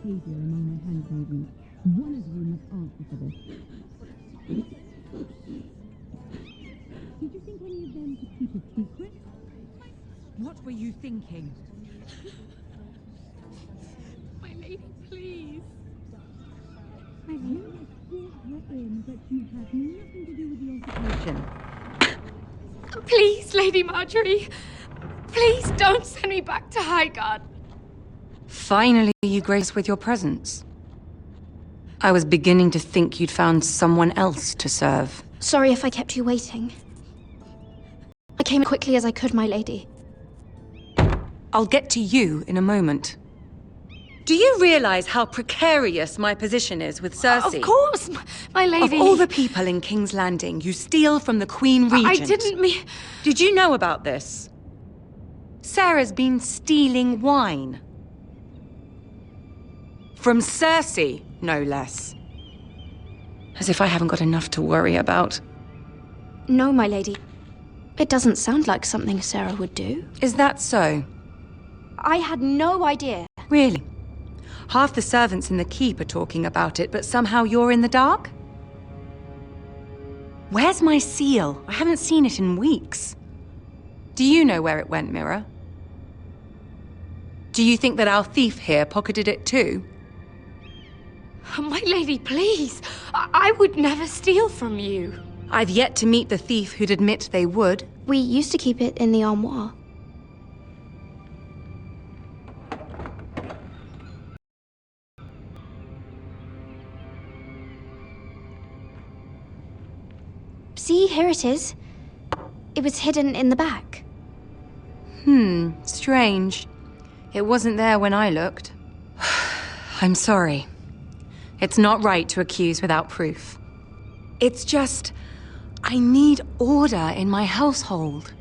behavior among my handmaidens. One of you must answer for this. Did you think any of them could keep a secret? What were you thinking? My lady, please. My lady, you brought her in, but you had nothing to do with the altercation. Please, Lady Marjorie. Please don't send me back to Highgarden. Finally, you grace with your presence. I was beginning to think you'd found someone else to serve. Sorry if I kept you waiting. I came as quickly as I could, my lady. I'll get to you in a moment. Do you realize how precarious my position is with Cersei? Of course, my lady. Of all the people in King's Landing, you steal from the Queen Regent. I didn't mean... Did you know about this? Sarah's been stealing wine. From Cersei, no less. As if I haven't got enough to worry about. No, my lady. It doesn't sound like something Sarah would do. Is that so? I had no idea. Really? Half the servants in the keep are talking about it, but somehow you're in the dark? Where's my seal? I haven't seen it in weeks. Do you know where it went, Mira? Do you think that our thief here pocketed it too? My lady, please. I would never steal from you. I've yet to meet the thief who'd admit they would. We used to keep it in the armoire. See, here it is. It was hidden in the back. Strange. It wasn't there when I looked. I'm sorry. It's not right to accuse without proof. It's just, I need order in my household.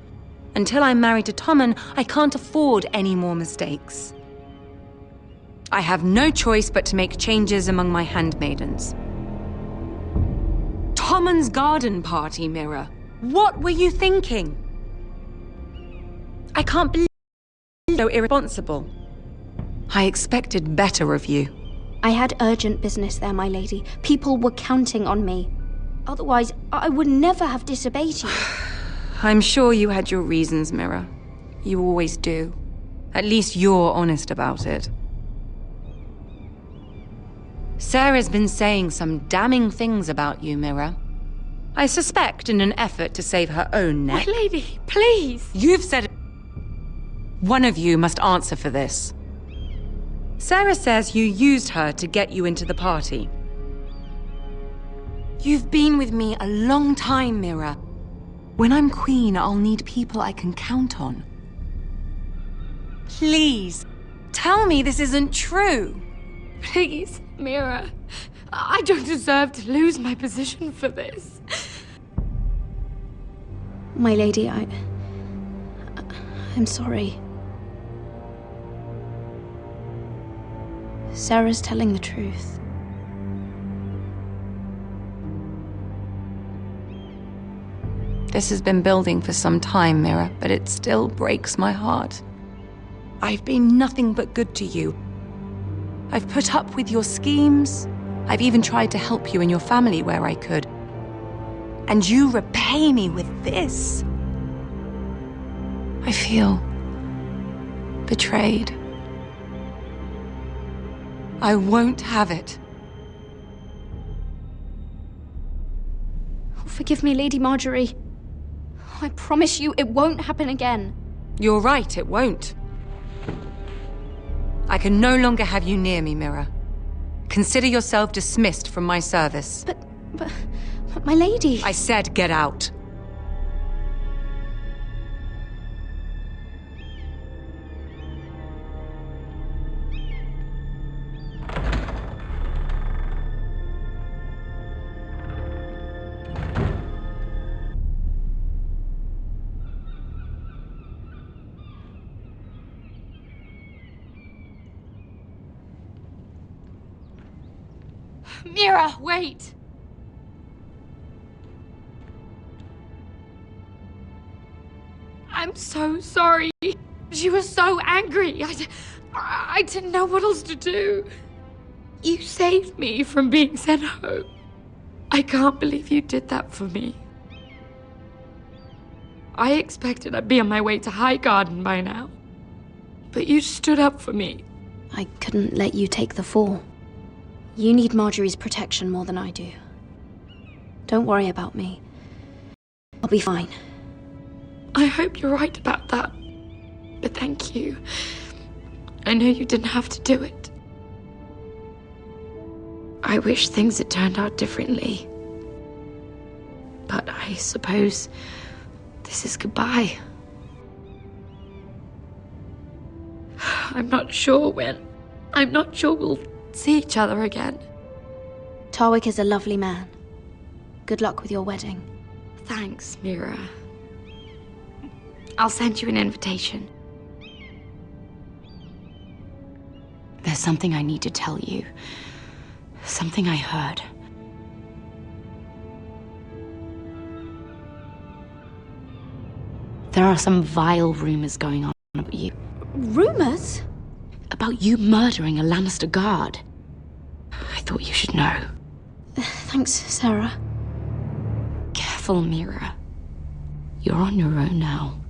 Until I'm married to Tommen, I can't afford any more mistakes. I have no choice but to make changes among my handmaidens. Tommen's garden party, Mira. What were you thinking? I can't believe you're so irresponsible. I expected better of you. I had urgent business there, my lady. People were counting on me. Otherwise, I would never have disobeyed you. I'm sure you had your reasons, Mira. You always do. At least you're honest about it. Sarah's been saying some damning things about you, Mira. I suspect in an effort to save her own neck. My lady, please! You've said it. One of you must answer for this. Sarah says you used her to get you into the party. You've been with me a long time, Mira. When I'm queen, I'll need people I can count on. Please, tell me this isn't true. Please, Mira. I don't deserve to lose my position for this. My lady, I'm sorry. Sarah's telling the truth. This has been building for some time, Mira, but it still breaks my heart. I've been nothing but good to you. I've put up with your schemes. I've even tried to help you and your family where I could. And you repay me with this. I feel betrayed. I won't have it. Oh, forgive me, Lady Marjorie. I promise you it won't happen again. You're right, it won't. I can no longer have you near me, Mira. Consider yourself dismissed from my service. But my lady... I said get out. Mira, wait! I'm so sorry. She was so angry. I didn't know what else to do. You saved me from being sent home. I can't believe you did that for me. I expected I'd be on my way to High Garden by now. But you stood up for me. I couldn't let you take the fall. You need Marjorie's protection more than I do. Don't worry about me. I'll be fine. I hope you're right about that. But thank you. I know you didn't have to do it. I wish things had turned out differently. But I suppose this is goodbye. I'm not sure when. I'm not sure we'll see each other again. Tarwick is a lovely man. Good luck with your wedding. Thanks, Mira. I'll send you an invitation. There's something I need to tell you. Something I heard. There are some vile rumors going on about you. Rumors? About you murdering a Lannister guard. I thought you should know. Thanks, Sarah. Careful, Mira. You're on your own now.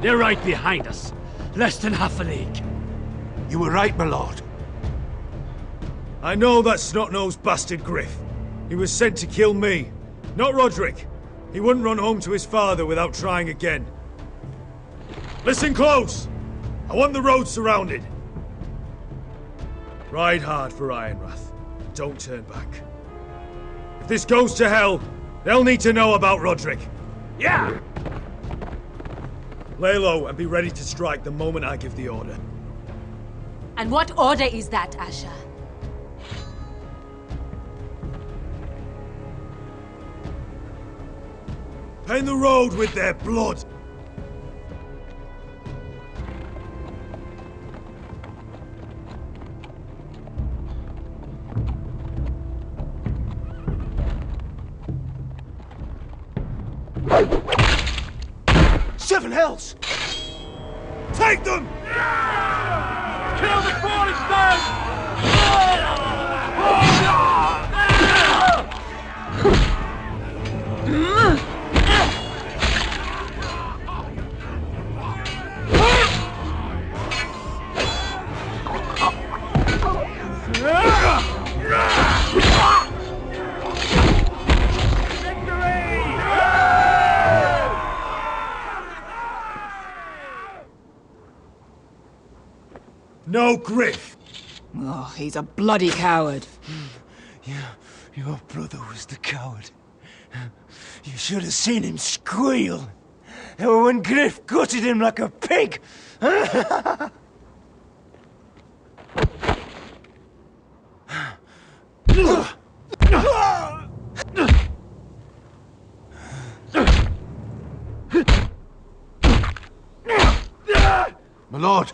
They're right behind us. Less than half a league. You were right, my lord. I know that snot-nosed bastard Griff. He was sent to kill me, not Roderick. He wouldn't run home to his father without trying again. Listen close! I want the road surrounded. Ride hard for Ironrath. Don't turn back. If this goes to hell, they'll need to know about Roderick. Yeah! Lay low and be ready to strike the moment I give the order. And what order is that, Asher? Paint the road with their blood. Seven hells! Take them! Kill the Cornerstone! No Griff! Oh, he's a bloody coward. Your brother was the coward. You should have seen him squeal. When Griff gutted him like a pig. My lord.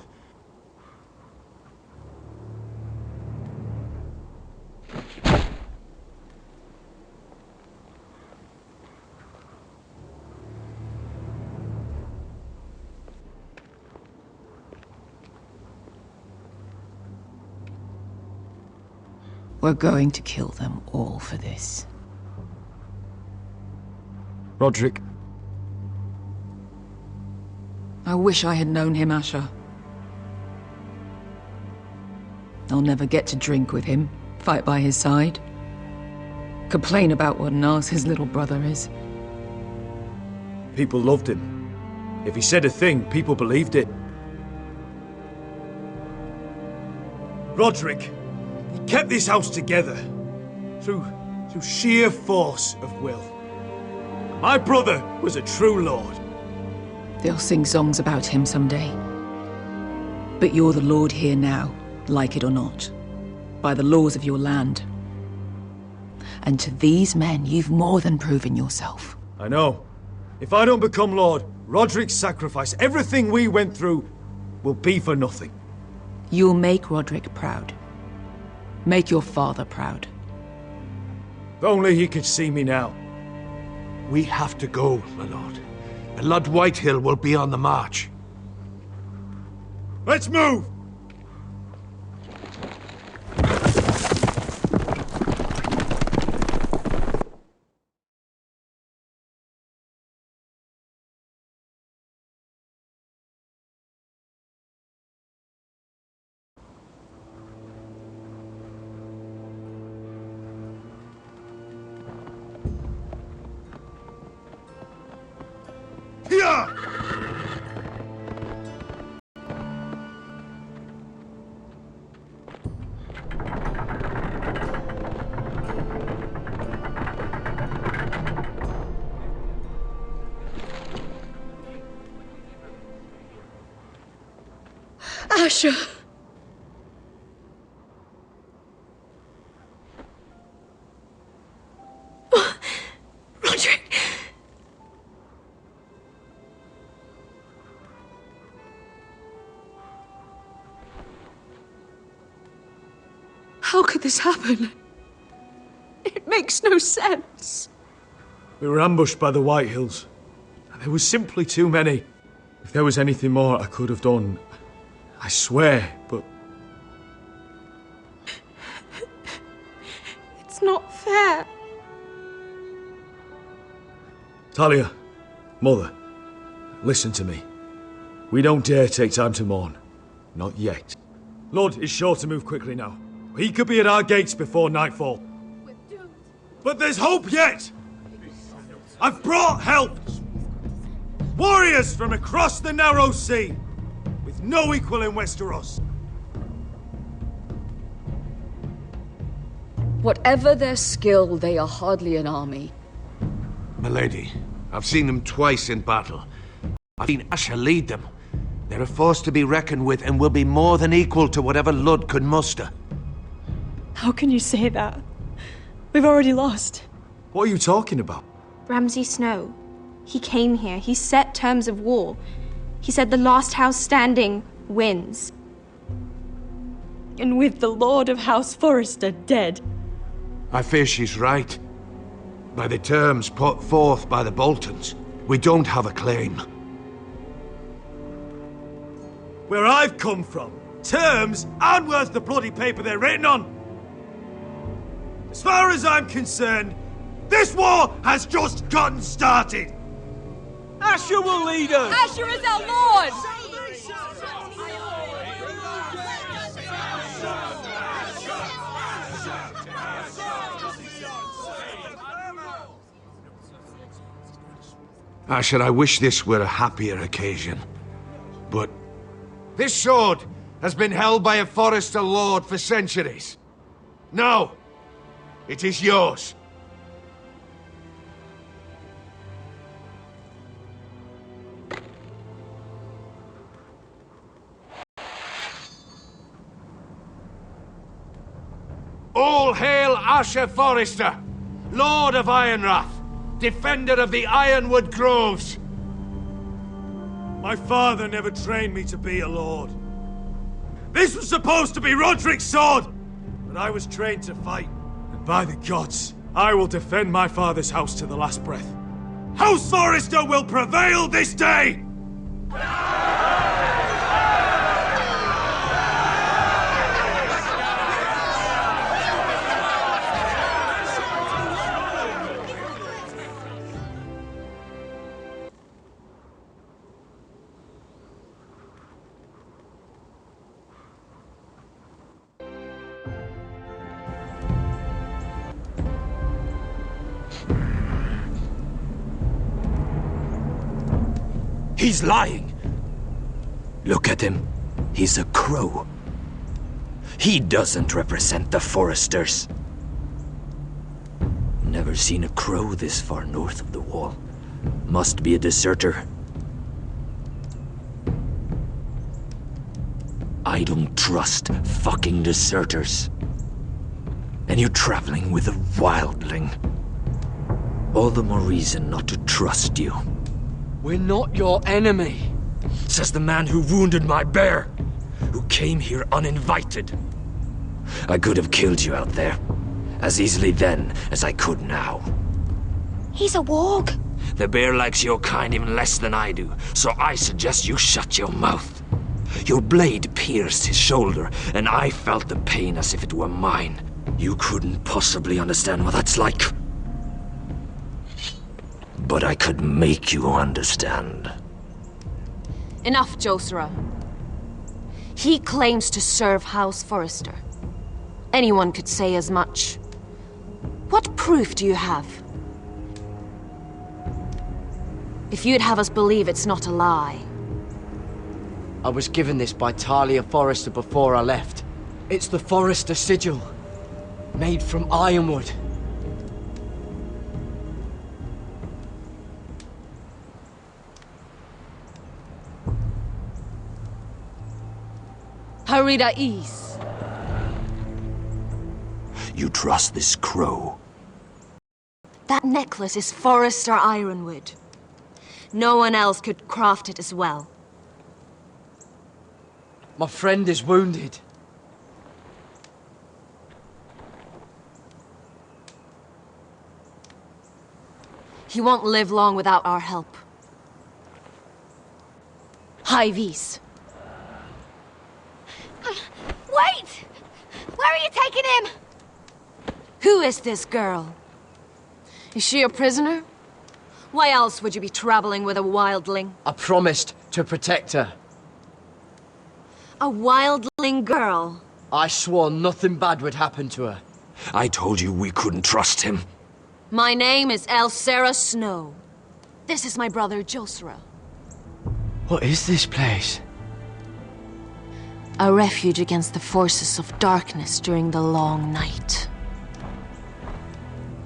We're going to kill them all for this. Roderick. I wish I had known him, Asher. I'll never get to drink with him, fight by his side, complain about what an arse his little brother is. People loved him. If he said a thing, people believed it. Roderick, he kept this house together through sheer force of will. My brother was a true lord. They'll sing songs about him someday. But you're the lord here now, like it or not, by the laws of your land. And to these men, you've more than proven yourself. I know. If I don't become Lord, Roderick's sacrifice, everything we went through, will be for nothing. You'll make Roderick proud. Make your father proud. If only he could see me now. We have to go, my lord. And Lord Whitehill will be on the march. Let's move! Here! Asher! Roderick! How could this happen? It makes no sense. We were ambushed by the Whitehills. And there was simply too many. If there was anything more I could have done, I swear, but... It's not fair. Talia, Mother, listen to me. We don't dare take time to mourn. Not yet. Lord is sure to move quickly now. He could be at our gates before nightfall. But there's hope yet! I've brought help! Warriors from across the narrow sea, with no equal in Westeros. Whatever their skill, they are hardly an army. Milady, I've seen them twice in battle. I've seen Asher lead them. They're a force to be reckoned with and will be more than equal to whatever Lud could muster. How can you say that? We've already lost. What are you talking about? Ramsay Snow. He came here. He set terms of war. He said the last house standing wins. And with the Lord of House Forrester dead. I fear she's right. By the terms put forth by the Boltons, we don't have a claim. Where I've come from, terms aren't worth the bloody paper they're written on. As far as I'm concerned, this war has just gotten started. Asher will lead us! Asher is our lord! Asher, I wish this were a happier occasion. But this sword has been held by a Forrester lord for centuries. Now, it is yours. All hail Asher Forrester, Lord of Ironrath, defender of the Ironwood Groves. My father never trained me to be a lord. This was supposed to be Roderick's sword, but I was trained to fight. And by the gods, I will defend my father's house to the last breath. House Forrester will prevail this day! He's lying. Look at him. He's a crow. He doesn't represent the Foresters. Never seen a crow this far north of the wall. Must be a deserter. I don't trust fucking deserters. And you're traveling with a wildling. All the more reason not to trust you. We're not your enemy. Says the man who wounded my bear, who came here uninvited. I could have killed you out there, as easily then as I could now. He's a warg. The bear likes your kind even less than I do, so I suggest you shut your mouth. Your blade pierced his shoulder, and I felt the pain as if it were mine. You couldn't possibly understand what that's like. But I could make you understand. Enough, Josra. He claims to serve House Forrester. Anyone could say as much. What proof do you have? If you'd have us believe it's not a lie. I was given this by Talia Forrester before I left. It's the Forrester sigil, made from ironwood. Harida East. You trust this crow? That necklace is Forrester ironwood. No one else could craft it as well. My friend is wounded. He won't live long without our help. High Vis. Wait! Where are you taking him? Who is this girl? Is she a prisoner? Why else would you be traveling with a wildling? I promised to protect her. A wildling girl? I swore nothing bad would happen to her. I told you we couldn't trust him. My name is Elsera Snow. This is my brother Josra. What is this place? A refuge against the forces of darkness during the long night.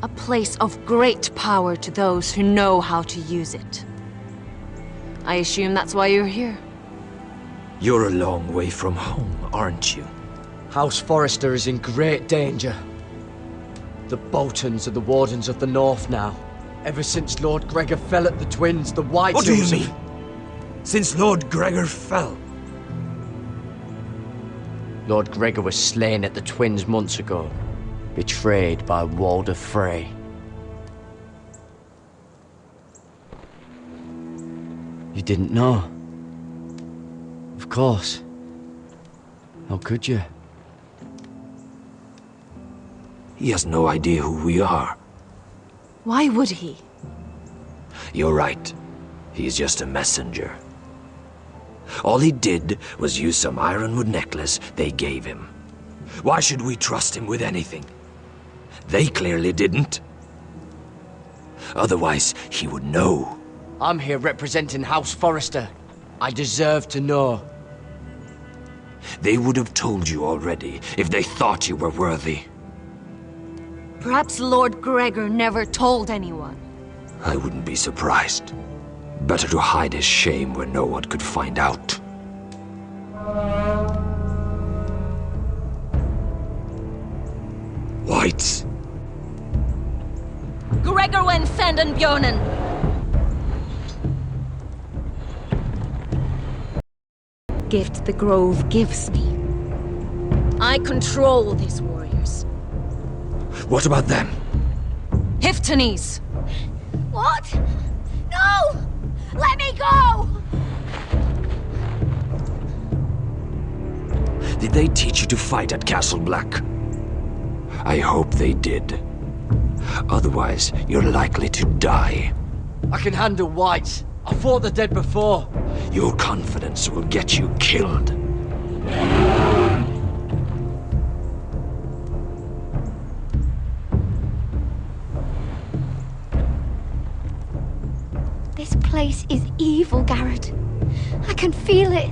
A place of great power to those who know how to use it. I assume that's why you're here. You're a long way from home, aren't you? House Forrester is in great danger. The Boltons are the Wardens of the North now. Ever since Lord Gregor fell at the Twins, the White What do you Hills mean? Since Lord Gregor fell? Lord Gregor was slain at the Twins months ago, betrayed by Walder Frey. You didn't know? Of course. How could you? He has no idea who we are. Why would he? You're right. He's just a messenger. All he did was use some ironwood necklace they gave him. Why should we trust him with anything? They clearly didn't. Otherwise, he would know. I'm here representing House Forrester. I deserve to know. They would have told you already if they thought you were worthy. Perhaps Lord Gregor never told anyone. I wouldn't be surprised. Better to hide his shame where no one could find out. Whites. Gregor wen senden björnen! Gift the grove gives me. I control these warriors. What about them? Hiftanes! What? No! Let me go! Did they teach you to fight at Castle Black? I hope they did. Otherwise, you're likely to die. I can handle whites. I fought the dead before. Your confidence will get you killed. This place is evil, Garrett. I can feel it.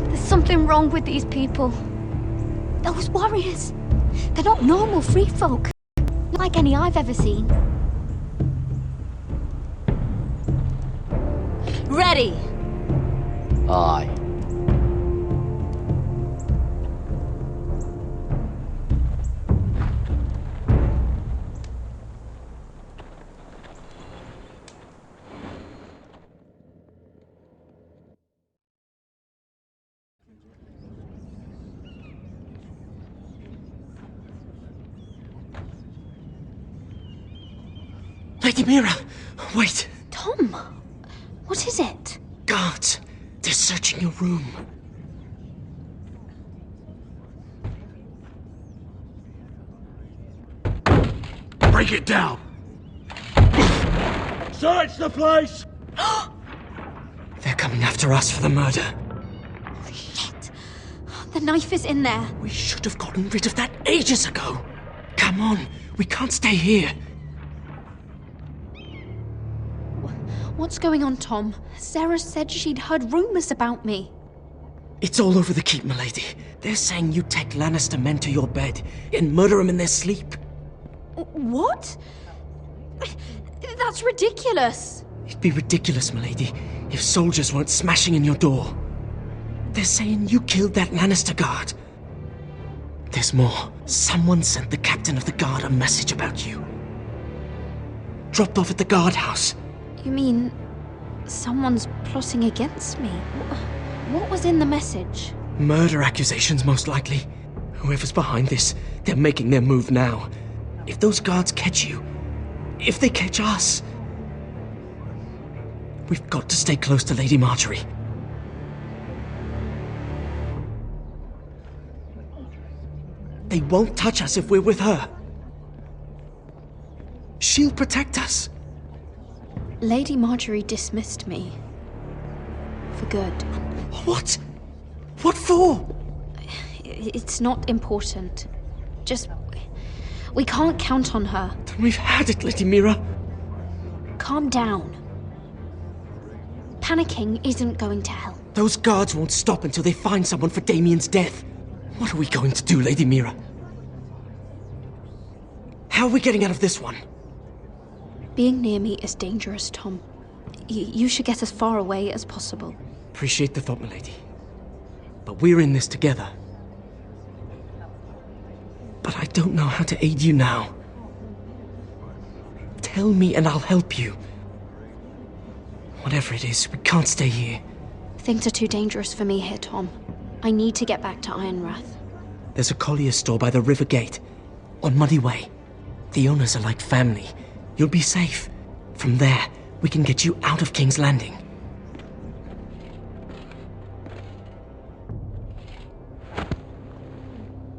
There's something wrong with these people. Those warriors. They're not normal free folk. Not like any I've ever seen. Ready! Aye. Lady Mira, wait. Tom, what is it? Guards, they're searching your room. Break it down! Search the place! They're coming after us for the murder. Holy shit. The knife is in there. We should have gotten rid of that ages ago. Come on, we can't stay here. What's going on, Tom? Sarah said she'd heard rumors about me. It's all over the keep, milady. They're saying you take Lannister men to your bed and murder them in their sleep. What? That's ridiculous. It'd be ridiculous, milady, if soldiers weren't smashing in your door. They're saying you killed that Lannister guard. There's more. Someone sent the captain of the guard a message about you. Dropped off at the guardhouse. You mean someone's plotting against me? What was in the message? Murder accusations, most likely. Whoever's behind this, they're making their move now. If those guards catch you, if they catch us, we've got to stay close to Lady Marjorie. They won't touch us if we're with her. She'll protect us. Lady Marjorie dismissed me. For good. What? What for? It's not important. Just... we can't count on her. Then we've had it, Lady Mira. Calm down. Panicking isn't going to help. Those guards won't stop until they find someone for Damien's death. What are we going to do, Lady Mira? How are we getting out of this one? Being near me is dangerous, Tom. You should get as far away as possible. Appreciate the thought, milady. But we're in this together. But I don't know how to aid you now. Tell me and I'll help you. Whatever it is, we can't stay here. Things are too dangerous for me here, Tom. I need to get back to Ironrath. There's a collier's store by the river gate, on Muddy Way. The owners are like family. You'll be safe. From there, we can get you out of King's Landing.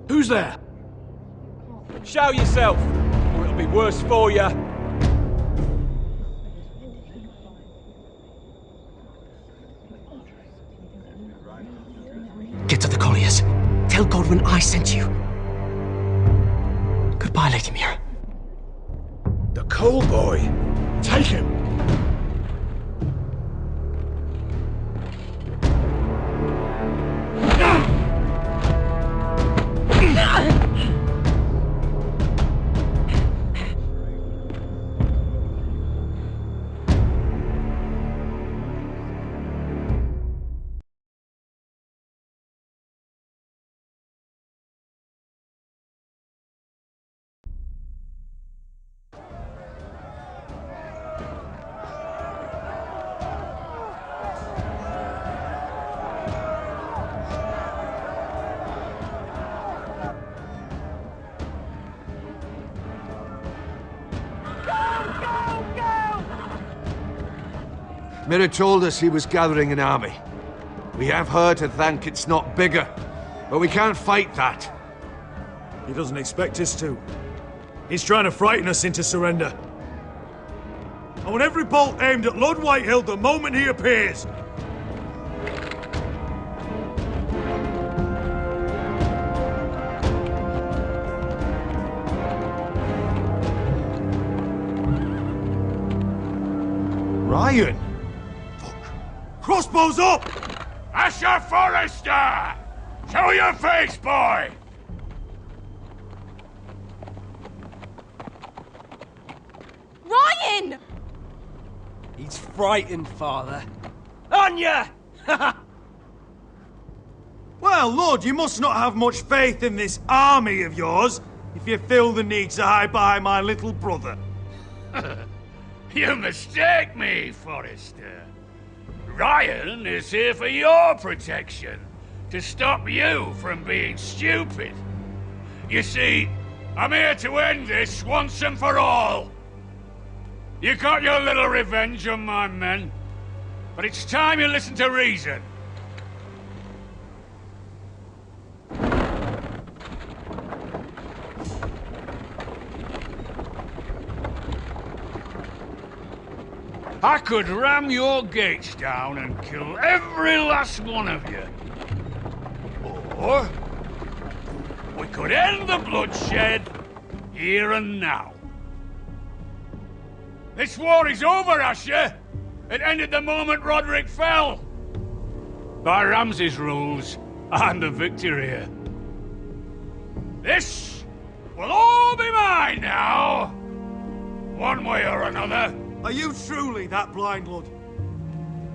Who's there? Show yourself, or it'll be worse for you. Get to the colliers. Tell Godwin I sent you. Goodbye, Lady Mira. The Coal Boy. Take him! Mira told us he was gathering an army. We have her to thank it's not bigger, but we can't fight that. He doesn't expect us to. He's trying to frighten us into surrender. I want every bolt aimed at Lord Whitehill the moment he appears. Ryan! Crossbows up! Asher Forrester! Show your face, boy! Ryan! He's frightened, father. On ya! Well, Lord, you must not have much faith in this army of yours if you feel the need to hide behind my little brother. You mistake me, Forrester. Ryan is here for your protection, to stop you from being stupid. You see, I'm here to end this once and for all. You got your little revenge on my men, but it's time you listen to reason. I could ram your gates down and kill every last one of you. Or we could end the bloodshed here and now. This war is over, Asher. It ended the moment Roderick fell. By Ramsay's rules, I'm the victor here. This will all be mine now, one way or another. Are you truly that blind, Lord?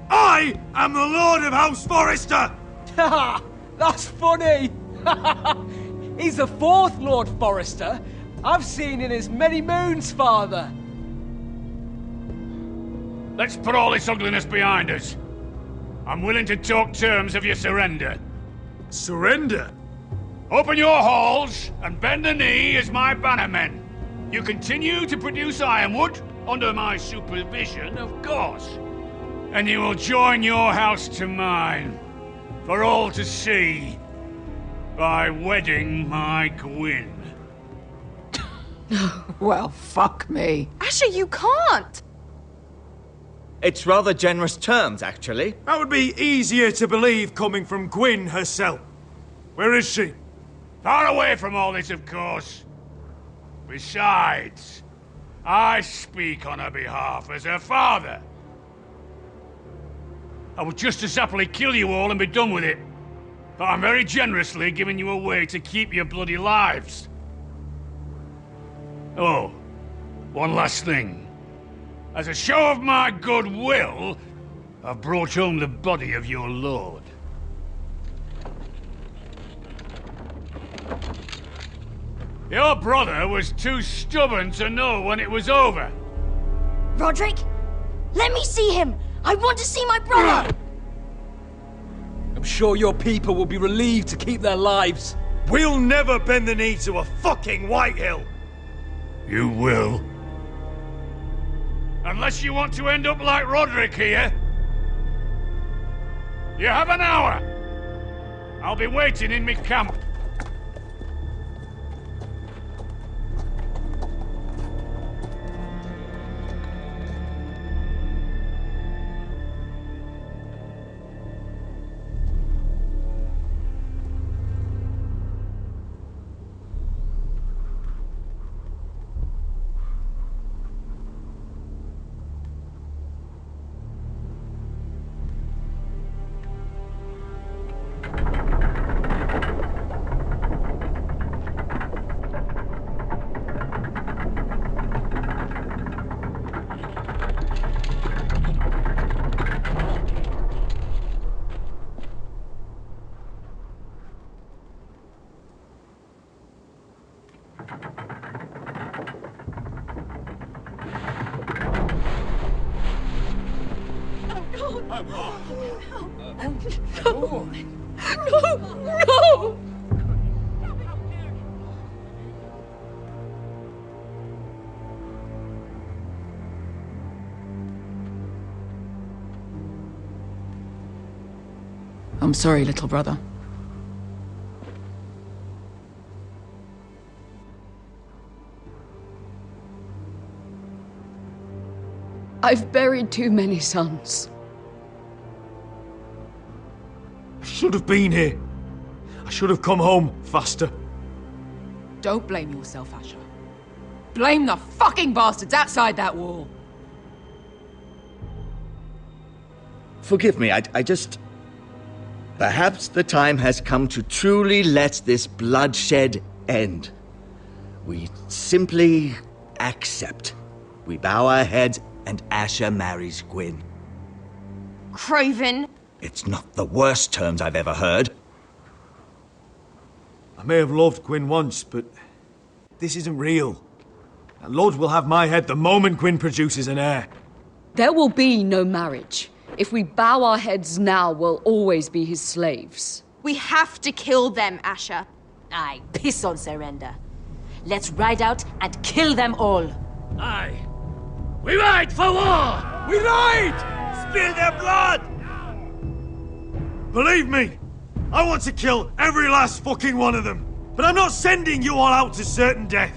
I am the Lord of House Forrester! Ha! That's funny! He's the fourth Lord Forrester I've seen in as many moons, Father. Let's put all this ugliness behind us. I'm willing to talk terms of your surrender. Surrender? Open your halls and bend the knee as my bannermen. You continue to produce ironwood, under my supervision, of course. And you will join your house to mine, for all to see, by wedding my Gwyn. Well, fuck me. Asher, you can't! It's rather generous terms, actually. That would be easier to believe coming from Gwyn herself. Where is she? Far away from all this, of course. Besides, I speak on her behalf as her father. I would just as happily kill you all and be done with it. But I'm very generously giving you a way to keep your bloody lives. Oh, one last thing. As a show of my goodwill, I've brought home the body of your lord. Your brother was too stubborn to know when it was over. Roderick, let me see him! I want to see my brother! I'm sure your people will be relieved to keep their lives. We'll never bend the knee to a fucking Whitehill! You will. Unless you want to end up like Roderick here. You have an hour. I'll be waiting in my camp. No! I'm sorry, little brother. I've buried too many sons. I should have been here. I should have come home faster. Don't blame yourself, Asher. Blame the fucking bastards outside that wall. Forgive me, I just... Perhaps the time has come to truly let this bloodshed end. We simply accept. We bow our heads and Asher marries Gwyn. Craven! It's not the worst terms I've ever heard. I may have loved Gwyn once, but this isn't real. And Lord will have my head the moment Gwyn produces an heir. There will be no marriage. If we bow our heads now, we'll always be his slaves. We have to kill them, Asher. Aye, piss on surrender. Let's ride out and kill them all. Aye. We ride for war! We ride! Spill their blood! Believe me, I want to kill every last fucking one of them. But I'm not sending you all out to certain death.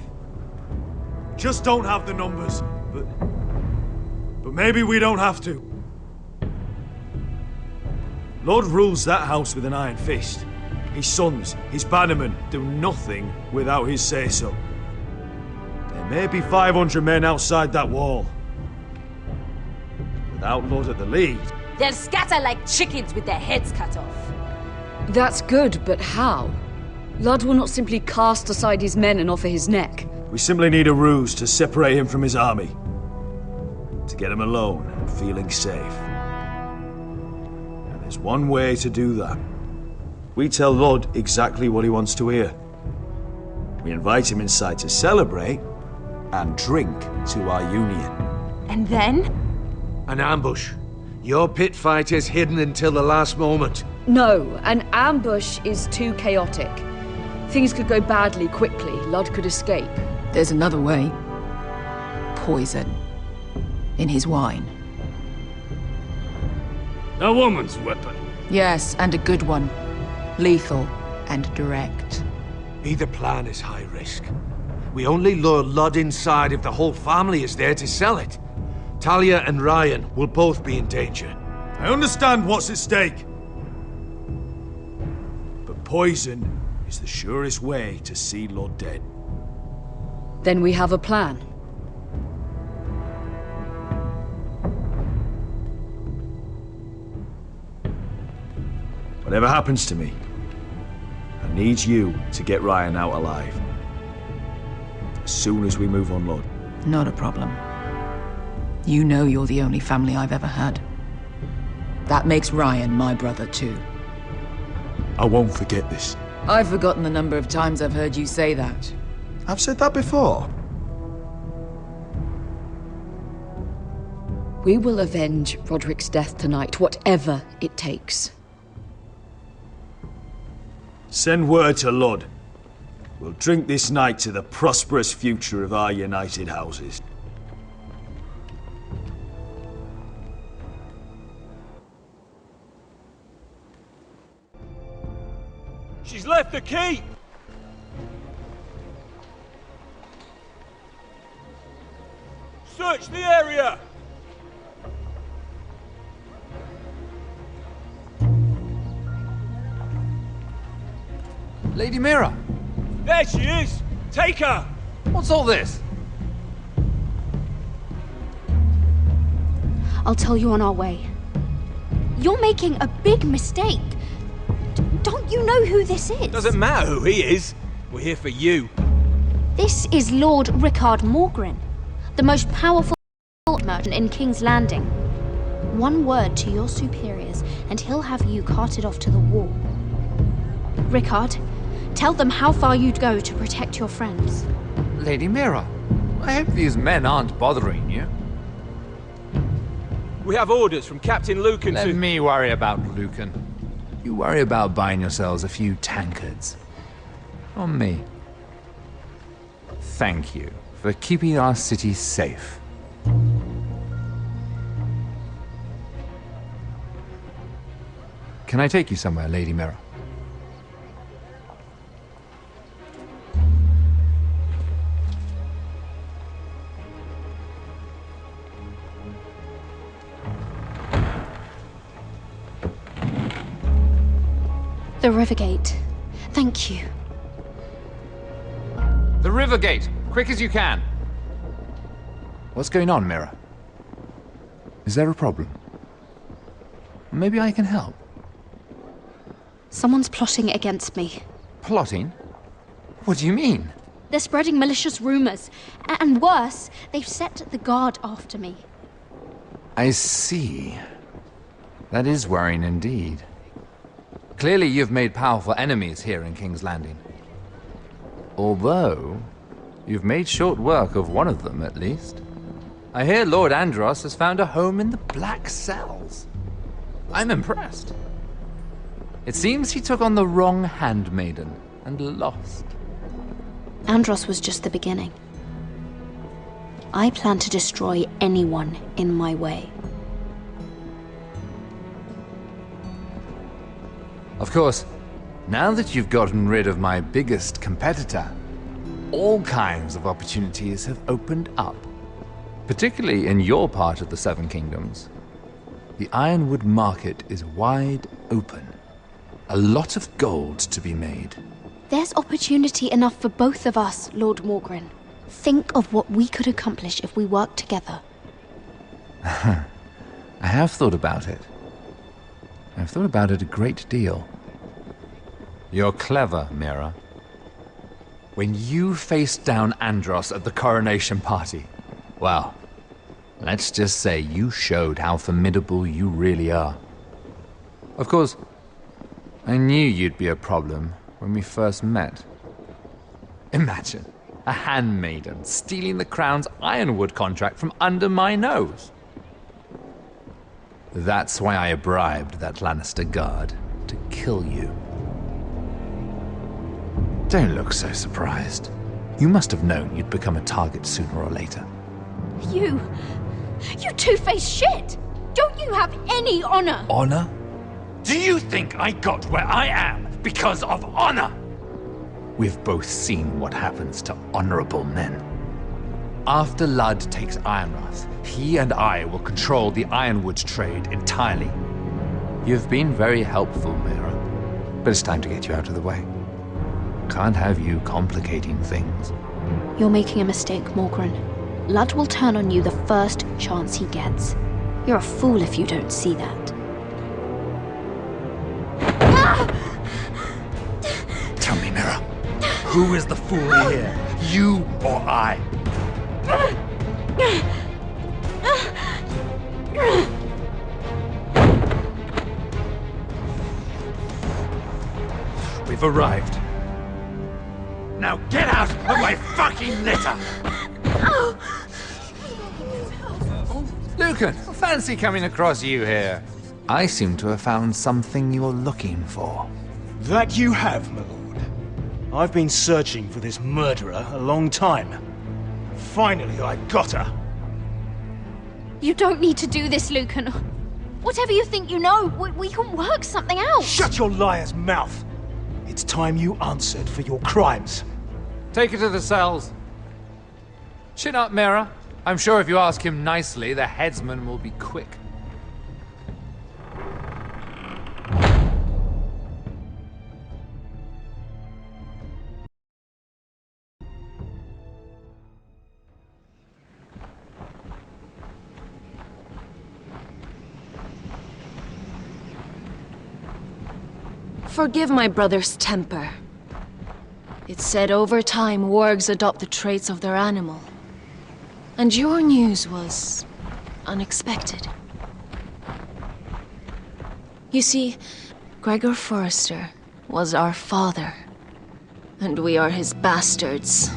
Just don't have the numbers. But maybe we don't have to. Lord rules that house with an iron fist. His sons, his bannermen, do nothing without his say-so. There may be 500 men outside that wall. Without Lord at the lead... They'll scatter like chickens with their heads cut off. That's good, but how? Lud will not simply cast aside his men and offer his neck. We simply need a ruse to separate him from his army. To get him alone and feeling safe. And there's one way to do that. We tell Lud exactly what he wants to hear. We invite him inside to celebrate and drink to our union. And then? An ambush. Your pit fight is hidden until the last moment. No, an ambush is too chaotic. Things could go badly quickly. Lud could escape. There's another way. Poison. In his wine. A woman's weapon. Yes, and a good one. Lethal and direct. Either plan is high risk. We only lure Lud inside if the whole family is there to sell it. Talia and Ryan will both be in danger. I understand what's at stake. But poison is the surest way to see Lud dead. Then we have a plan. Whatever happens to me, I need you to get Ryan out alive. As soon as we move on, Lord. Not a problem. You know you're the only family I've ever had. That makes Ryan my brother too. I won't forget this. I've forgotten the number of times I've heard you say that. I've said that before. We will avenge Roderick's death tonight, whatever it takes. Send word to Lud. We'll drink this night to the prosperous future of our united houses. She's left the keep! Search the area! Lady Mira! There she is! Take her! What's all this? I'll tell you on our way. You're making a big mistake. Don't you know who this is? Doesn't matter who he is. We're here for you. This is Lord Rickard Morgrin, the most powerful merchant in King's Landing. One word to your superiors, and he'll have you carted off to the wall. Rickard, tell them how far you'd go to protect your friends. Lady Mira, I hope these men aren't bothering you. We have orders from Captain Lucan Let me worry about Lucan. You worry about buying yourselves a few tankards. On me. Thank you for keeping our city safe. Can I take you somewhere, Lady Mira? The River Gate. Thank you. The River Gate! Quick as you can! What's going on, Mira? Is there a problem? Maybe I can help. Someone's plotting against me. Plotting? What do you mean? They're spreading malicious rumors. And worse, they've set the guard after me. I see. That is worrying indeed. Clearly you've made powerful enemies here in King's Landing. Although, you've made short work of one of them, at least. I hear Lord Andros has found a home in the Black Cells. I'm impressed. It seems he took on the wrong handmaiden and lost. Andros was just the beginning. I plan to destroy anyone in my way. Of course, now that you've gotten rid of my biggest competitor, all kinds of opportunities have opened up. Particularly in your part of the Seven Kingdoms. The Ironwood market is wide open. A lot of gold to be made. There's opportunity enough for both of us, Lord Morgren. Think of what we could accomplish if we worked together. I have thought about it. I've thought about it a great deal. You're clever, Mira. When you faced down Andros at the coronation party, well, let's just say you showed how formidable you really are. Of course, I knew you'd be a problem when we first met. Imagine a handmaiden stealing the crown's Ironwood contract from under my nose. That's why I bribed that Lannister guard to kill you. Don't look so surprised. You must have known you'd become a target sooner or later. You two-faced shit! Don't you have any honor? Honor? Do you think I got where I am because of honor? We've both seen what happens to honorable men. After Ludd takes Ironrath, he and I will control the Ironwood trade entirely. You've been very helpful, Mira, but it's time to get you out of the way. Can't have you complicating things. You're making a mistake, Morgren. Ludd will turn on you the first chance he gets. You're a fool if you don't see that. Tell me, Mira, who is the fool here? You or I? We've arrived. Now get out of my fucking litter! Lucan, fancy coming across you here. I seem to have found something you're looking for. That you have, my lord. I've been searching for this murderer a long time. Finally, I got her. You don't need to do this, Lucan. Whatever you think you know, we can work something out. Shut your liar's mouth! It's time you answered for your crimes. Take her to the cells. Chin up, Mira. I'm sure if you ask him nicely, the headsman will be quick. Forgive my brother's temper. It's said over time wargs adopt the traits of their animal. And your news was unexpected. You see, Gregor Forrester was our father, and we are his bastards.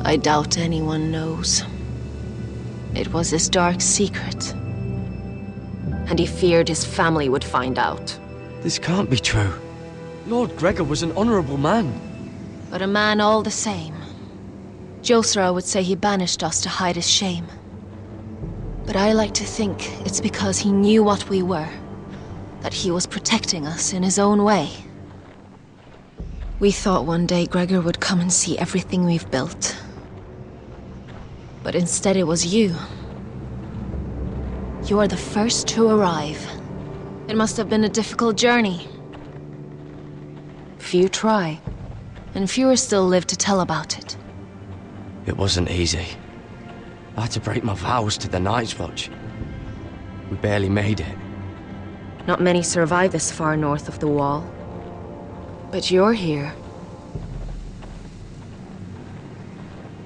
I doubt anyone knows. It was his dark secret, and he feared his family would find out. This can't be true. Lord Gregor was an honorable man. But a man all the same. Josra would say he banished us to hide his shame. But I like to think it's because he knew what we were, that he was protecting us in his own way. We thought one day Gregor would come and see everything we've built. But instead it was you. You are the first to arrive. It must have been a difficult journey. Few try, and fewer still live to tell about it. It wasn't easy. I had to break my vows to the Night's Watch. We barely made it. Not many survive this far north of the Wall. But you're here.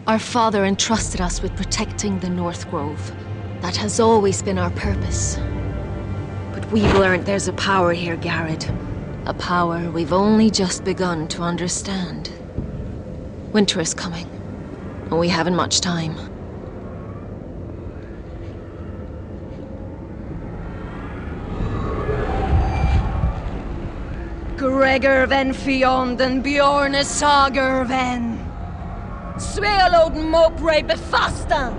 Our father entrusted us with protecting the North Grove. That has always been our purpose. But we've learned there's a power here, Garrett. A power we've only just begun to understand. Winter is coming, and we haven't much time. Gregor ven Fionn den Bjorne Sager ven. Svealod Mopre befastan!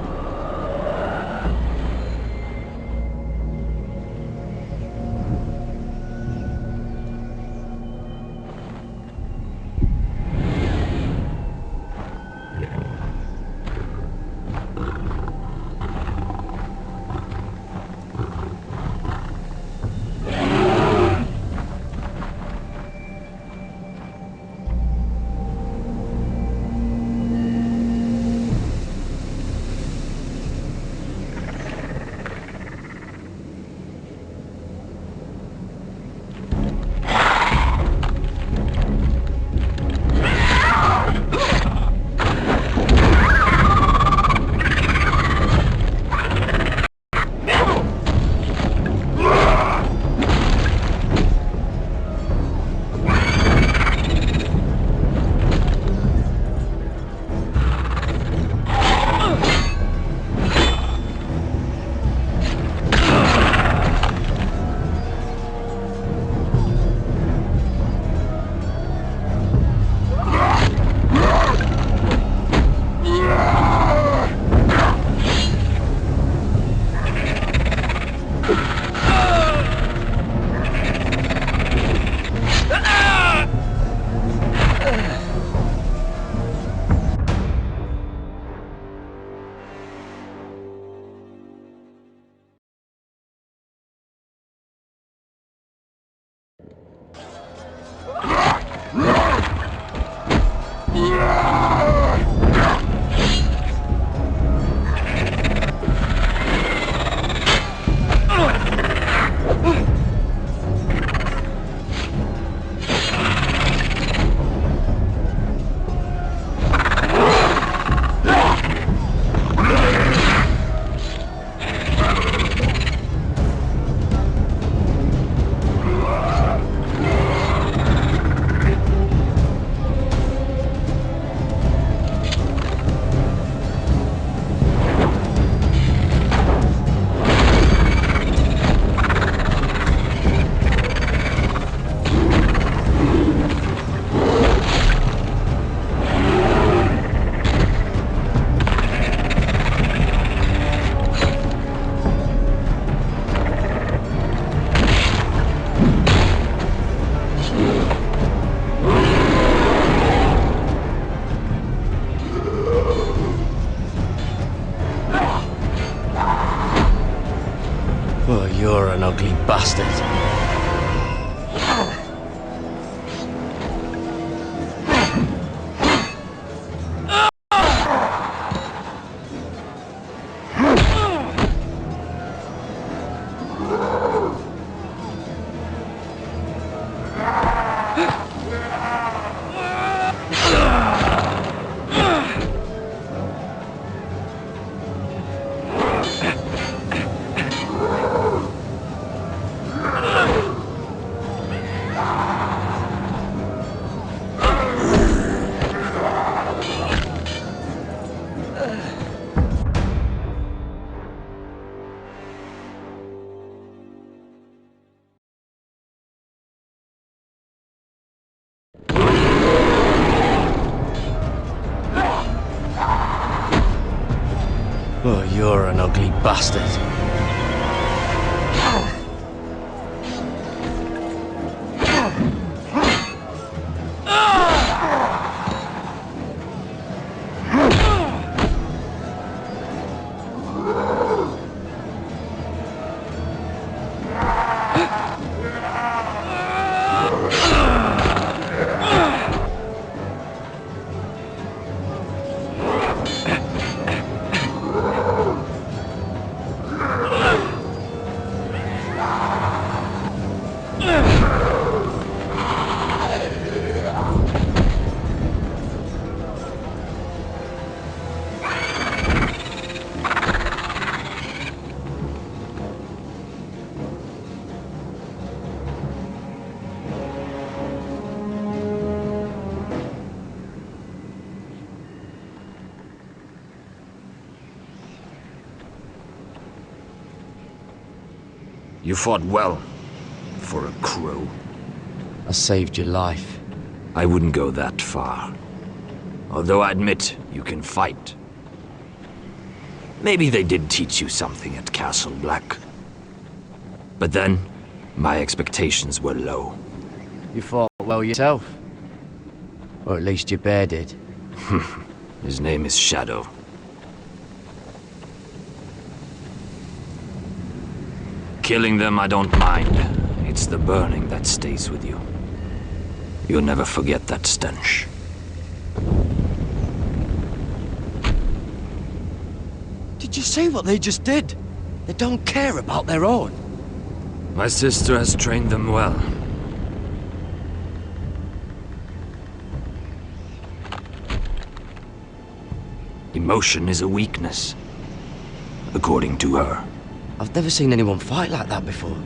Oh, you're an ugly bastard. Oh, you're an ugly bastard. You fought well, for a crow. I saved your life. I wouldn't go that far. Although I admit, you can fight. Maybe they did teach you something at Castle Black. But then, my expectations were low. You fought well yourself. Or at least your bear did. His name is Shadow. Killing them I don't mind. It's the burning that stays with you. You'll never forget that stench. Did you see what they just did? They don't care about their own. My sister has trained them well. Emotion is a weakness, according to her. I've never seen anyone fight like that before.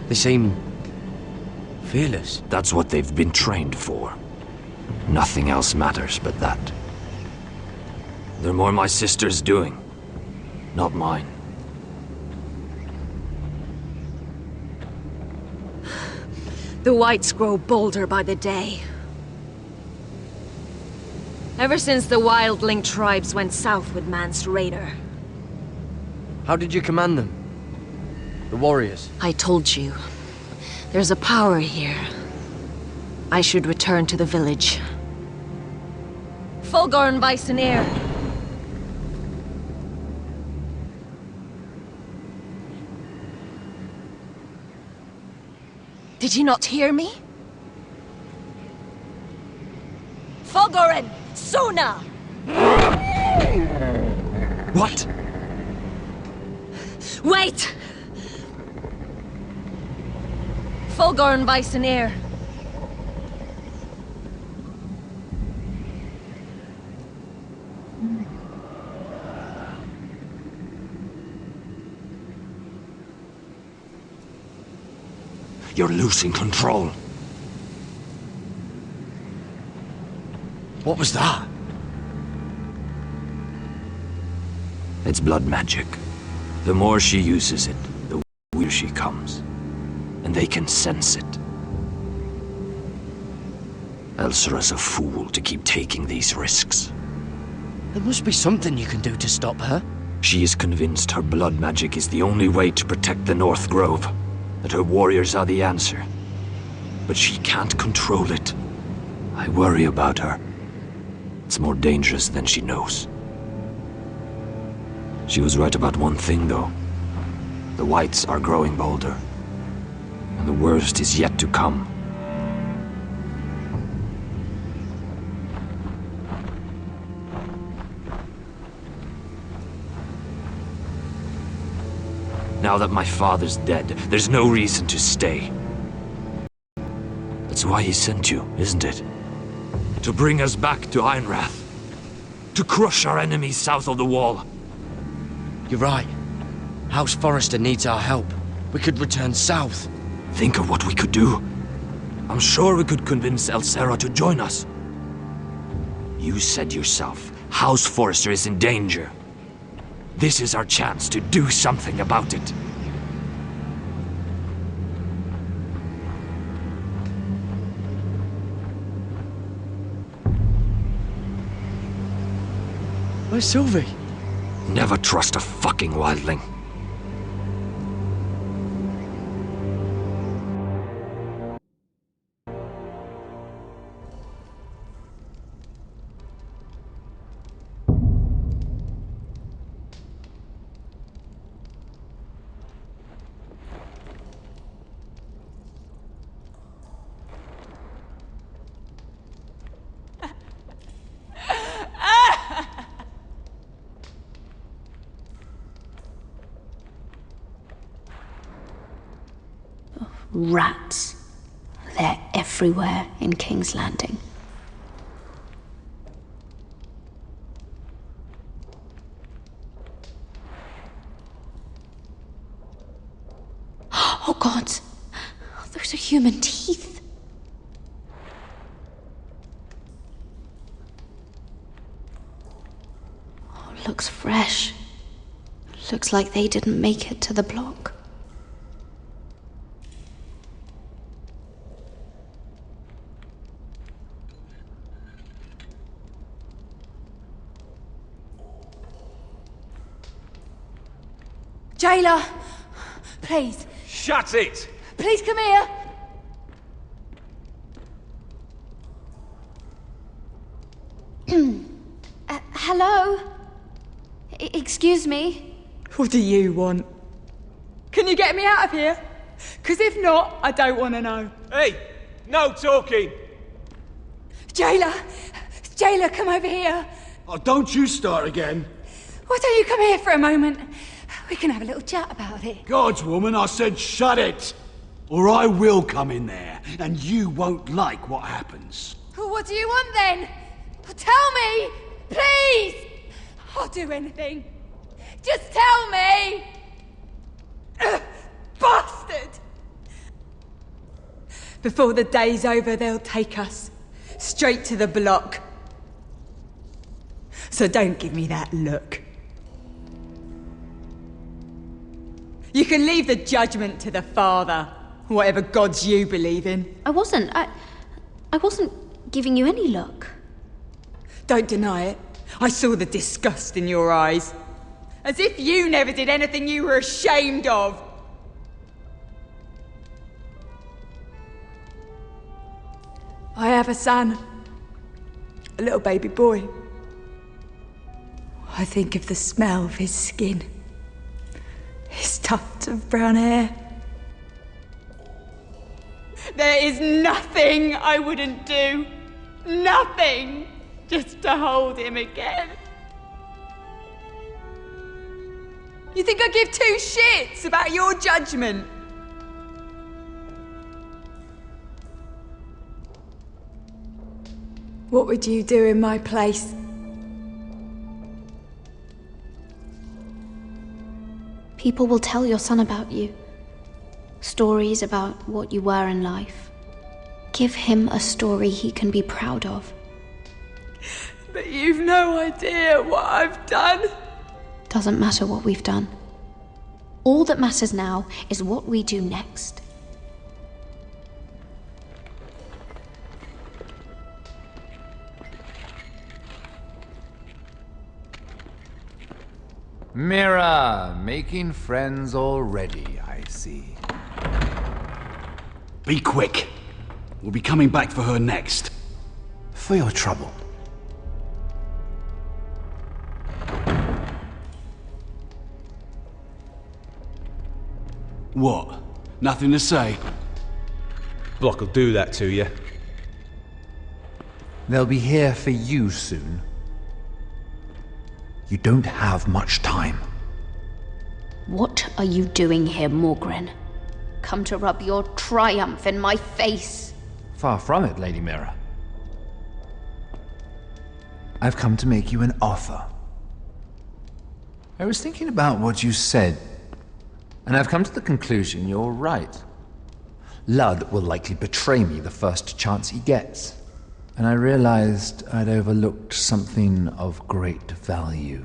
They seem fearless. That's what they've been trained for. Nothing else matters but that. They're more my sister's doing, not mine. The whites grow bolder by the day. Ever since the wildling tribes went south with Man's Raider. How did you command them? The warriors? I told you. There's a power here. I should return to the village. Fulgorn Weisenir. Did you not hear me? Fulgorn! Suna! What? Wait! Fulgorn Weisenir. You're losing control. What was that? It's blood magic. The more she uses it, the weaker she comes. And they can sense it. Elsera's a fool to keep taking these risks. There must be something you can do to stop her. She is convinced her blood magic is the only way to protect the North Grove. That her warriors are the answer. But she can't control it. I worry about her. It's more dangerous than she knows. She was right about one thing, though. The whites are growing bolder. And the worst is yet to come. Now that my father's dead, there's no reason to stay. That's why he sent you, isn't it? To bring us back to Ironrath. To crush our enemies south of the Wall. You're right. House Forrester needs our help. We could return south. Think of what we could do. I'm sure we could convince Elsera to join us. You said yourself, House Forrester is in danger. This is our chance to do something about it. Where's Sylvie? Never trust a fucking wildling. Rats. They're everywhere in King's Landing. Oh God! Those are human teeth. Oh, looks fresh. Looks like they didn't make it to the block. Jailer! Please. Shut it! Please come here! Hello? Excuse me? What do you want? Can you get me out of here? Because if not, I don't want to know. Hey! No talking! Jailer! Jailer, come over here! Oh, don't you start again. Why don't you come here for a moment? We can have a little chat about it. God's woman, I said shut it! Or I will come in there, and you won't like what happens. Well, what do you want then? Tell me! Please! I'll do anything. Just tell me! Bastard! Before the day's over, they'll take us straight to the block. So don't give me that look. You can leave the judgment to the Father, whatever gods you believe in. I wasn't giving you any look. Don't deny it. I saw the disgust in your eyes. As if you never did anything you were ashamed of. I have a son. A little baby boy. I think of the smell of his skin. His tufts of brown hair. There is nothing I wouldn't do. Nothing. Just to hold him again. You think I give two shits about your judgment? What would you do in my place? People will tell your son about you. Stories about what you were in life. Give him a story he can be proud of. But you've no idea what I've done. Doesn't matter what we've done. All that matters now is what we do next. Mira, making friends already, I see. Be quick. We'll be coming back for her next. For your trouble. What? Nothing to say? Block will do that to you. They'll be here for you soon. You don't have much time. What are you doing here, Morgren? Come to rub your triumph in my face. Far from it, Lady Mira. I've come to make you an offer. I was thinking about what you said, and I've come to the conclusion you're right. Ludd will likely betray me the first chance he gets. And I realized I'd overlooked something of great value.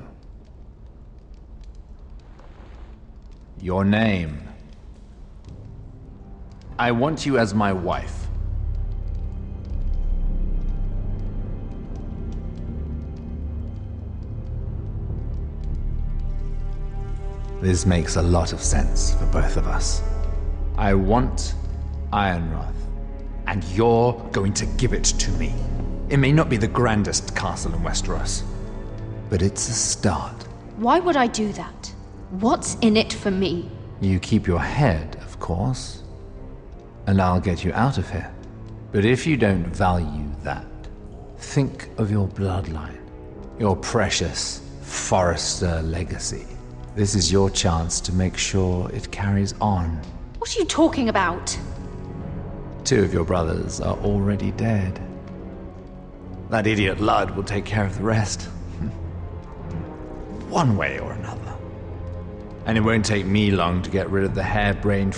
Your name. I want you as my wife. This makes a lot of sense for both of us. I want Ironrath, and you're going to give it to me. It may not be the grandest castle in Westeros, but it's a start. Why would I do that? What's in it for me? You keep your head, of course, and I'll get you out of here. But if you don't value that, think of your bloodline, your precious Forrester legacy. This is your chance to make sure it carries on. What are you talking about? 2 of your brothers are already dead. That idiot Ludd will take care of the rest. One way or another. And it won't take me long to get rid of the harebrained